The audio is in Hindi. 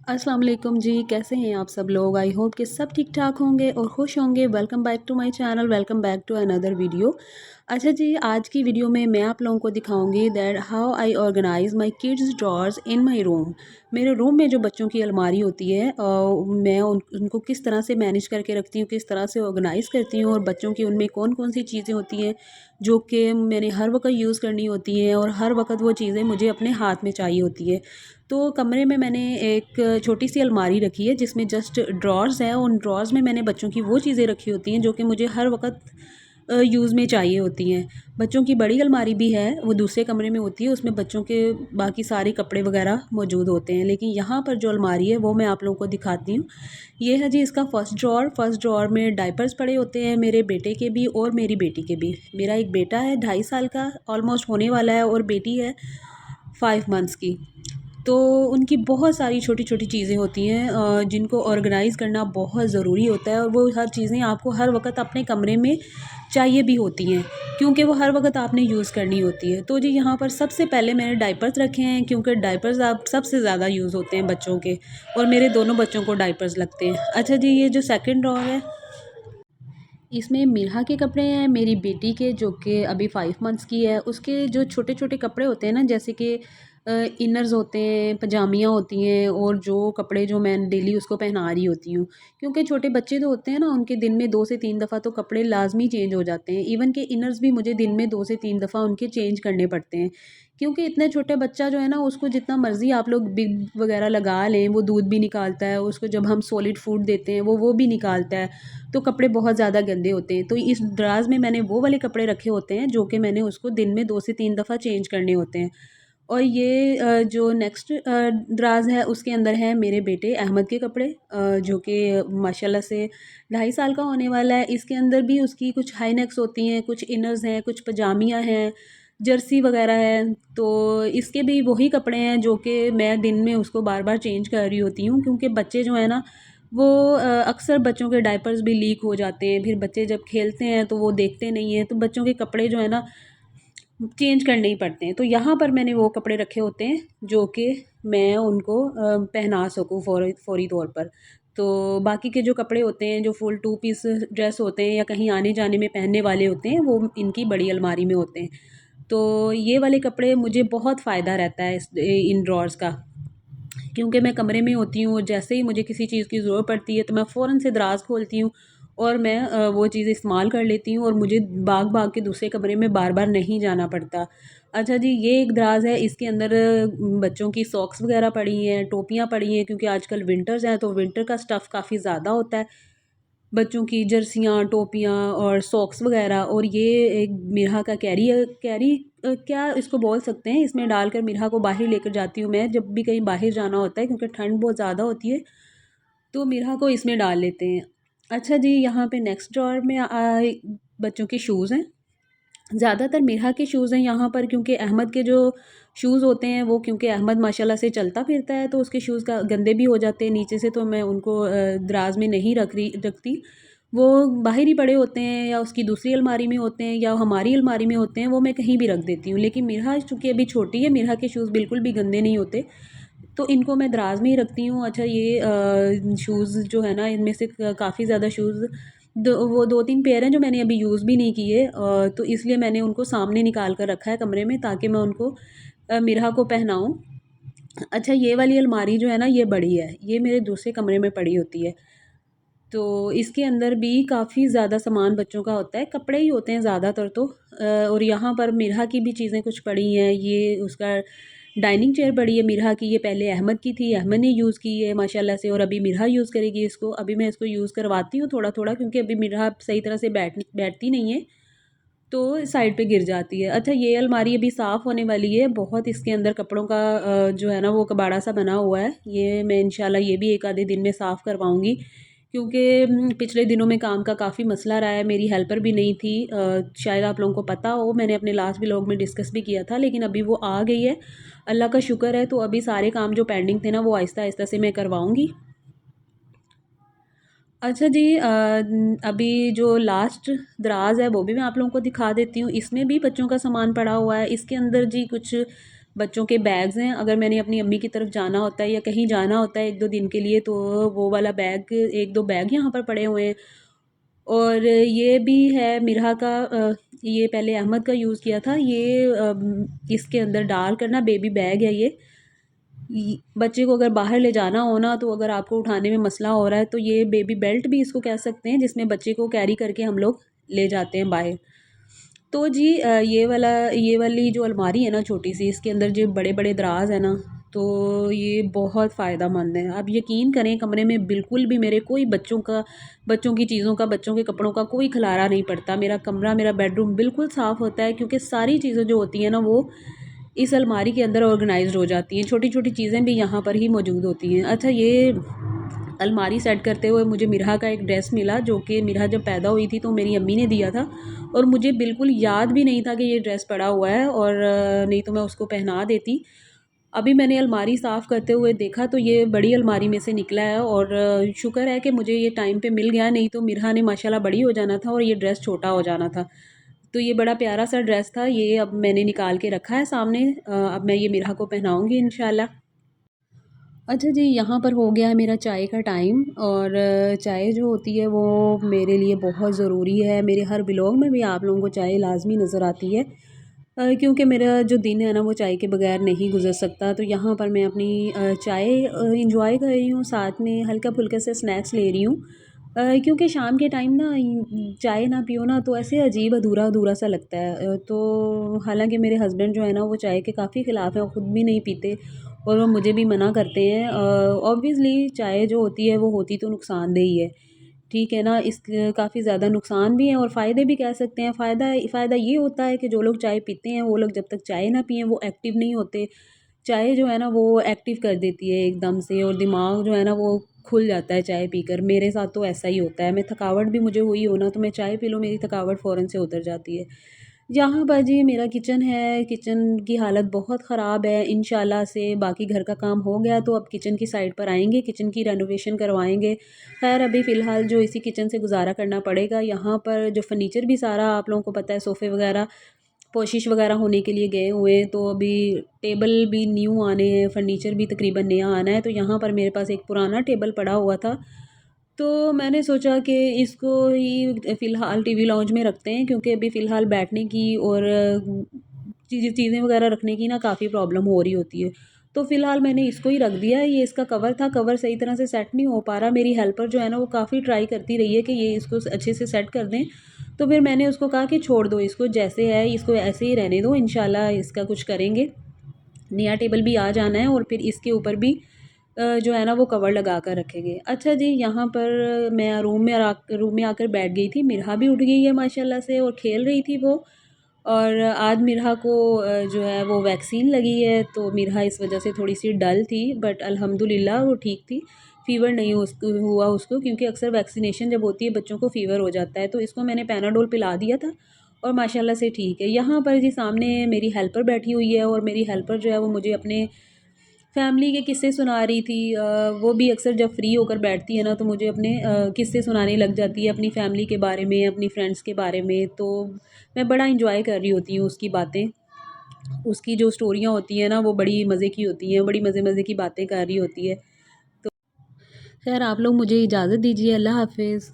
अस्सलाम वालेकुम जी, कैसे हैं आप सब लोग। आई होप कि सब ठीक ठाक होंगे और खुश होंगे। Welcome back to my channel, welcome back to another video. अच्छा जी, आज की वीडियो में मैं आप लोगों को दिखाऊंगी that how I organize my kids drawers in my room. मेरे रूम में जो बच्चों की अलमारी होती है मैं उनको किस तरह से मैनेज करके रखती हूँ, किस तरह से ऑर्गेनाइज़ करती हूँ और बच्चों की उनमें कौन कौन सी चीज़ें होती हैं जो कि मैंने हर वक्त यूज़ करनी होती हैं और हर वक्त वो चीज़ें मुझे अपने हाथ में चाहिए होती है। तो कमरे में मैंने एक छोटी सी अलमारी रखी है जिसमें जस्ट ड्रॉर्स हैं। उन ड्रॉर्स में मैंने बच्चों की वो चीज़ें रखी होती हैं जो कि मुझे हर वक्त यूज़ में चाहिए होती हैं। बच्चों की बड़ी अलमारी भी है, वो दूसरे कमरे में होती है, उसमें बच्चों के बाकी सारे कपड़े वगैरह मौजूद होते हैं। लेकिन यहाँ पर जो अलमारी है वो मैं आप लोगों को दिखाती हूँ। ये है जी इसका फर्स्ट ड्रॉर में डायपर्स पड़े होते हैं मेरे बेटे के भी और मेरी बेटी के भी। मेरा एक बेटा है 2.5 साल का, ऑलमोस्ट होने वाला है, और बेटी है 5 मंथ्स की। तो उनकी बहुत सारी छोटी छोटी चीज़ें होती हैं जिनको ऑर्गेनाइज़ करना बहुत ज़रूरी होता है, और वो हर चीज़ें आपको हर वक्त अपने कमरे में चाहिए भी होती हैं क्योंकि वो हर वक्त आपने यूज़ करनी होती है। तो जी यहाँ पर सबसे पहले मैंने डायपर्स रखे हैं क्योंकि डायपर्स आप सबसे ज़्यादा यूज़ होते हैं बच्चों के, और मेरे दोनों बच्चों को डायपर्स लगते हैं। अच्छा जी, ये जो सेकंड ड्रॉर है इसमें मिरहा के कपड़े हैं मेरी बेटी के, जो कि अभी 5 मंथ्स की है। उसके जो छोटे छोटे कपड़े होते हैं ना, जैसे कि इनर्स होते हैं, पजामियाँ होती हैं, और जो कपड़े जो मैं डेली उसको पहना रही होती हूँ, क्योंकि छोटे बच्चे तो होते हैं ना, उनके दिन में 2 से 3 दफ़ा तो कपड़े लाजमी चेंज हो जाते हैं। इवन के इनर्स भी मुझे दिन में 2 से 3 दफ़ा उनके चेंज करने पड़ते हैं, क्योंकि इतने छोटे बच्चा जो है ना, उसको जितना मर्ज़ी आप लोग बिग वगैरह लगा लें, वो दूध भी निकालता है, उसको जब हम सॉलिड फूड देते हैं वो भी निकालता है। तो कपड़े बहुत ज़्यादा गंदे होते हैं। तो इस दराज़ में मैंने वो वाले कपड़े रखे होते हैं जो कि मैंने उसको दिन में 2 से 3 दफ़ा चेंज करने होते हैं। और ये जो नेक्स्ट दराज़ है उसके अंदर है मेरे बेटे अहमद के कपड़े, जो कि माशाल्लाह से 2.5 साल का होने वाला है। इसके अंदर भी उसकी कुछ हाई नेक्स होती हैं, कुछ इनर्स हैं, कुछ पजामियाँ हैं, जर्सी वगैरह है। तो इसके भी वही कपड़े हैं जो कि मैं दिन में उसको बार बार चेंज कर रही होती हूँ, क्योंकि बच्चे जो है ना, वो अक्सर बच्चों के डायपर्स भी लीक हो जाते हैं। फिर बच्चे जब खेलते हैं तो वो देखते नहीं हैं, तो बच्चों के कपड़े जो है ना चेंज करने ही पड़ते हैं। तो यहाँ पर मैंने वो कपड़े रखे होते हैं जो कि मैं उनको पहना सकूँ फ़ौरी तौर पर। तो बाकी के जो कपड़े होते हैं, जो फुल 2 पीस ड्रेस होते हैं या कहीं आने जाने में पहनने वाले होते हैं, वो इनकी बड़ी अलमारी में होते हैं। तो ये वाले कपड़े मुझे बहुत फ़ायदा रहता है इन ड्रॉर्स का, क्योंकि मैं कमरे में होती हूँ और जैसे ही मुझे किसी चीज़ की ज़रूरत पड़ती है तो मैं फ़ौरन से दराज़ खोलती हूँ और मैं वो चीज़ इस्तेमाल कर लेती हूँ, और मुझे भाग भाग के दूसरे कमरे में बार बार नहीं जाना पड़ता। अच्छा जी, ये एक दराज़ है, इसके अंदर बच्चों की सॉक्स वगैरह पड़ी हैं, टोपियाँ पड़ी हैं, क्योंकि आजकल विंटर्स हैं तो विंटर का स्टफ़ काफ़ी ज़्यादा होता है। बच्चों की जर्सियाँ, टोपियाँ और सॉक्स वगैरह। और ये एक मिरहा का कैरी क्या इसको बोल सकते हैं, इसमें डालकर मिरहा को बाहर लेकर जाती हूँ मैं जब भी कहीं बाहर जाना होता है, क्योंकि ठंड बहुत ज़्यादा होती है, तो मिरहा को इसमें डाल लेते हैं। अच्छा जी, यहाँ पे नेक्स्ट ड्रॉअर में बच्चों के शूज़ हैं। ज़्यादातर मिरहा के शूज़ हैं यहाँ पर, क्योंकि अहमद के जो शूज़ होते हैं वो, क्योंकि अहमद माशाल्लाह से चलता फिरता है तो उसके शूज़ का गंदे भी हो जाते हैं नीचे से, तो मैं उनको दराज में नहीं रखती। वो बाहर ही पड़े होते हैं, या उसकी दूसरी अलमारी में होते हैं, या हमारी अलमारी में होते हैं, वो मैं कहीं भी रख देती हूँ। लेकिन मिरहा चूँकि अभी छोटी है, मिरहा के शूज़ बिल्कुल भी गंदे नहीं होते, तो इनको मैं दराज में ही रखती हूँ। अच्छा, ये शूज़ जो है ना, इनमें से काफ़ी ज़्यादा शूज़, वो 2-3 पेयर हैं जो मैंने अभी यूज़ भी नहीं किए, तो इसलिए मैंने उनको सामने निकाल कर रखा है कमरे में, ताकि मैं उनको मिरहा को पहनाऊँ। अच्छा, ये वाली अलमारी जो है ना, ये बड़ी है, ये मेरे दूसरे कमरे में पड़ी होती है। तो इसके अंदर भी काफ़ी ज़्यादा सामान बच्चों का होता है, कपड़े ही होते हैं ज़्यादातर तो। और यहाँ पर मिरहा की भी चीज़ें कुछ पड़ी हैं। ये उसका डाइनिंग चेयर पड़ी है मिरहा की, ये पहले अहमद की थी, अहमद ने यूज़ की है माशाल्लाह से, और अभी मिरहा यूज़ करेगी इसको। अभी मैं इसको यूज़ करवाती हूँ थोड़ा थोड़ा, क्योंकि अभी मिरहा सही तरह से बैठती नहीं है, तो साइड पे गिर जाती है। अच्छा, ये अलमारी अभी साफ़ होने वाली है, बहुत इसके अंदर कपड़ों का जो है ना वो कबाड़ा सा बना हुआ है। ये मैं इंशाल्लाह ये भी एक आधे दिन में साफ़ करवाऊँगी, क्योंकि पिछले दिनों में काम का काफ़ी मसला रहा है। मेरी हेल्पर भी नहीं थी, शायद आप लोगों को पता हो, मैंने अपने लास्ट व्लॉग में डिस्कस भी किया था, लेकिन अभी वो आ गई है, अल्लाह का शुक्र है। तो अभी सारे काम जो पेंडिंग थे ना, वो आहिस्ता आहिस्ता से मैं करवाऊँगी। अच्छा जी, अभी जो लास्ट दराज है वो भी मैं आप लोगों को दिखा देती हूँ। इसमें भी बच्चों का सामान पड़ा हुआ है। इसके अंदर जी कुछ बच्चों के बैग्स हैं। अगर मैंने अपनी अम्मी की तरफ जाना होता है या कहीं जाना होता है 1-2 दिन के लिए, तो वो वाला बैग, 1-2 बैग यहाँ पर पड़े हुए हैं। और ये भी है मिरहा का, ये पहले अहमद का यूज़ किया था। ये इसके अंदर डाल कर ना, बेबी बैग है ये। बच्चे को अगर बाहर ले जाना हो ना, तो अगर आपको उठाने में मसला हो रहा है, तो ये बेबी बेल्ट भी इसको कह सकते हैं, जिसमें बच्चे को कैरी करके हम लोग ले जाते हैं बाहर। तो जी ये वाली जो अलमारी है ना छोटी सी, इसके अंदर जो बड़े बड़े दराज है ना, तो ये बहुत फ़ायदा मंद है। आप यकीन करें, कमरे में बिल्कुल भी मेरे कोई बच्चों की चीज़ों का, बच्चों के कपड़ों का कोई खलारा नहीं पड़ता। मेरा कमरा, मेरा बेडरूम बिल्कुल साफ़ होता है, क्योंकि सारी चीज़ें जो होती हैं ना, वो इस अलमारी के अंदर ऑर्गेनाइज्ड हो जाती हैं। छोटी छोटी चीज़ें भी यहाँ पर ही मौजूद होती हैं। अच्छा, ये अलमारी सेट करते हुए मुझे मिरहा का एक ड्रेस मिला, जो कि मिरहा जब पैदा हुई थी तो मेरी अम्मी ने दिया था, और मुझे बिल्कुल याद भी नहीं था कि ये ड्रेस पड़ा हुआ है, और नहीं तो मैं उसको पहना देती। अभी मैंने अलमारी साफ़ करते हुए देखा तो ये बड़ी अलमारी में से निकला है, और शुक्र है कि मुझे ये टाइम पे मिल गया, नहीं तो मिरहा ने माशाल्लाह बड़ी हो जाना था और ये ड्रेस छोटा हो जाना था। तो ये बड़ा प्यारा सा ड्रेस था, ये अब मैंने निकाल के रखा है सामने। अब मैं ये मिरहा को पहनाऊँगी इंशाल्लाह। अच्छा जी, यहाँ पर हो गया है मेरा चाय का टाइम, और चाय जो होती है वो मेरे लिए बहुत ज़रूरी है। मेरे हर व्लॉग में भी आप लोगों को चाय लाज़मी नज़र आती है, क्योंकि मेरा जो दिन है ना, वो चाय के बगैर नहीं गुजर सकता। तो यहाँ पर मैं अपनी चाय इंजॉय कर रही हूँ, साथ में हल्का फुल्का से स्नैक्स ले रही हूँ, क्योंकि शाम के टाइम ना चाय ना पियो ना, तो ऐसे अजीब अधूरा अधूरा सा लगता है। तो हालांकि मेरे हस्बैंड जो है ना, वो चाय के काफ़ी ख़िलाफ़ हैं, वो ख़ुद भी नहीं पीते और वो मुझे भी मना करते हैं। ऑब्वियसली चाय जो होती है वो होती तो नुकसानदेह ही है, ठीक है ना। इस काफ़ी ज़्यादा नुकसान भी हैं और फ़ायदे भी कह सकते हैं। फ़ायदा ये होता है कि जो लोग चाय पीते हैं, वो लोग जब तक चाय ना पिएं वो एक्टिव नहीं होते। चाय जो है ना, वो एक्टिव कर देती है एकदम से, और दिमाग जो है ना, वो खुल जाता है चाय पीकर। मेरे साथ तो ऐसा ही होता है। मैं थकावट भी मुझे हुई हो ना, तो मैं चाय पी लूँ, मेरी थकावट फ़ौरन से उतर जाती है। यहाँ पर जी मेरा किचन है, किचन की हालत बहुत ख़राब है। इंशाल्लाह से बाकी घर का काम हो गया तो अब किचन की साइड पर आएँगे, किचन की रेनोवेशन करवाएँगे। ख़ैर अभी फ़िलहाल जो इसी किचन से गुज़ारा करना पड़ेगा। यहाँ पर जो फ़र्नीचर भी सारा आप लोगों को पता है, सोफ़े वग़ैरह पोशिश वग़ैरह होने के लिए गए हुए हैं, तो अभी टेबल भी न्यू आने हैं, फ़र्नीचर भी तकरीबन नया आना है। तो यहाँ पर मेरे पास एक पुराना टेबल पड़ा हुआ था, तो मैंने सोचा कि इसको ही फ़िलहाल टीवी लाउंज में रखते हैं, क्योंकि अभी फ़िलहाल बैठने की और चीज़ें वगैरह रखने की ना काफ़ी प्रॉब्लम हो रही होती है। तो फ़िलहाल मैंने इसको ही रख दिया है। ये इसका कवर था, कवर सही तरह से सेट नहीं हो पा रहा। मेरी हेल्पर जो है ना, वो काफ़ी ट्राई करती रही है कि ये इसको अच्छे से सेट कर दें। तो फिर मैंने उसको कहा कि छोड़ दो इसको, जैसे है इसको ऐसे ही रहने दो, इंशाल्लाह इसका कुछ करेंगे। नया टेबल भी आ जाना है और फिर इसके ऊपर भी जो है ना, वो कवर लगा कर रखेंगे। अच्छा जी, यहाँ पर मैं रूम में आकर बैठ गई थी। मिरहा भी उठ गई है माशाल्लाह से, और खेल रही थी वो। और आज मिरहा को जो है वो वैक्सीन लगी है, तो मिरहा इस वजह से थोड़ी सी डल थी, बट अल्हम्दुलिल्लाह वो ठीक थी। फ़ीवर नहीं हुआ उसको, क्योंकि अक्सर वैक्सीनेशन जब होती है बच्चों को फ़ीवर हो जाता है। तो इसको मैंने पैनाडोल पिला दिया था और माशाल्लाह से ठीक है। यहाँ पर जी सामने मेरी हेल्पर बैठी हुई है, और मेरी हेल्पर जो है वो मुझे अपने फैमिली के किस्से सुना रही थी। वो भी अक्सर जब फ्री होकर बैठती है ना, तो मुझे अपने किस्से सुनाने लग जाती है, अपनी फैमिली के बारे में, अपनी फ्रेंड्स के बारे में। तो मैं बड़ा इंजॉय कर रही होती हूँ उसकी बातें। उसकी जो स्टोरियाँ होती हैं ना, वो बड़ी मज़े की होती हैं, बड़ी मज़े मज़े की बातें कर रही होती है। तो खैर आप लोग मुझे इजाज़त दीजिए, अल्लाह हाफ़िज़।